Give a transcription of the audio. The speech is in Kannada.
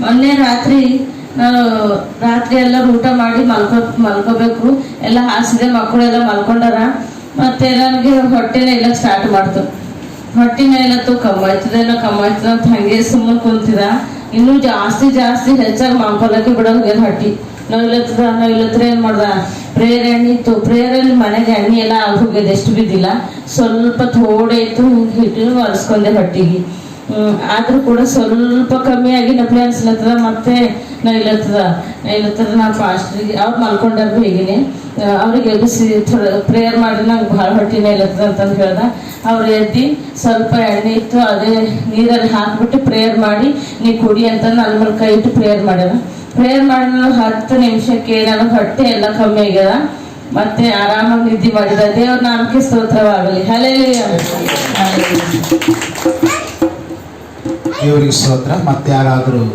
ಮೊನ್ನೆ ರಾತ್ರಿ ನಾನು ಎಲ್ಲ ಊಟ ಮಾಡಿ ಮಲ್ಕೋಬೇಕು ಎಲ್ಲ ಹಾಸಿದೆ, ಮಕ್ಕಳೆಲ್ಲ ಮಲ್ಕೊಂಡಾರ. ಮತ್ತೆ ನನಗೆ ಹೊಟ್ಟೆನೇ ಇಲ್ಲ ಸ್ಟಾರ್ಟ್ ಮಾಡ್ತು. ಹೊಟ್ಟಿನ ಎಲ್ಲ ಕಮ್ಮಿ ಆಯ್ತದೆ ಅಂತ ಹಂಗೆ ಸುಮ್ಮನೆ ಕುಂತಿದ. ಇನ್ನೂ ಜಾಸ್ತಿ ಹೆಚ್ಚಾಗಿ ಮಲ್ಕೊಳಕ್ಕೆ ಬಿಡೋದು ಹೊಟ್ಟಿ ನೋಯ್ಲತ್ತದ ಏನ್ ಮಾಡ್ದ, ಪ್ರೇಯರ್ ಎಣ್ಣೆ ಇತ್ತು. ಪ್ರೇಯರಲ್ಲಿ ಮನೆಗೆ ಎಣ್ಣೆ ಎಲ್ಲ ಹೋಗ್ಯದ, ಎಷ್ಟು ಬಿದ್ದಿಲ್ಲ, ಸ್ವಲ್ಪ ಥೋಡೆ ಇತ್ತು, ಹಿಟ್ಟು ಒರೆಸ್ಕೊಂಡೆ ಹೊಟ್ಟಿಗೆ. ಆದ್ರೂ ಕೂಡ ಸ್ವಲ್ಪ ಕಮ್ಮಿ ಆಗಿ ನಪ್ಲೆ ಅನ್ಸ್ಲತ್ತದ. ಮತ್ತೆ ನೈಲತ್ತದ ನಾ ಫಾಸ್ಟ್ರಿಗೆ ಅವ್ರು ಮಲ್ಕೊಂಡಾರ್ಗು ಹೇಗಿನಿ ಅವ್ರಿಗೆ ಎಬ್ಬಿಸಿ ಪ್ರೇಯರ್ ಮಾಡಿ ನಂಗೆ ಭಾಳ ಹೊಟ್ಟೆ ನೈಲತ್ತದ ಅಂತಂದು ಹೇಳ್ದ. ಅವ್ರು ಎದ್ದು ಸ್ವಲ್ಪ ಎಣ್ಣೆ ಇತ್ತು, ಅದೇ ನೀರಲ್ಲಿ ಹಾಕ್ಬಿಟ್ಟು ಪ್ರೇಯರ್ ಮಾಡಿ ನೀ ಕುಡಿ ಅಂತ ನನ್ನ ಮೇಲೆ ಕೈ ಇಟ್ಟು ಪ್ರೇಯರ್ ಮಾಡ್ಯಾರ. ಪ್ರೇಯರ್ ಮಾಡಿ 10 ನಿಮಿಷಕ್ಕೆ ನನಗೆ ಹೊಟ್ಟೆ ಎಲ್ಲ ಕಮ್ಮಿ ಆಗ್ಯದ. ಮತ್ತೆ ಆರಾಮಾಗಿ ನಿದ್ದೆ ಮಾಡಿದ. ದೇವ್ರ ನಾಮಕ್ಕೆ ಸ್ತೋತ್ರವಾಗಲಿ. ಹಲ್ಲೆಲೂಯಾ. ದೇವರಿಗೆ ಸ್ತೋತ್ರ. ಮತ್ತೆ ಯಾರಾದರೂ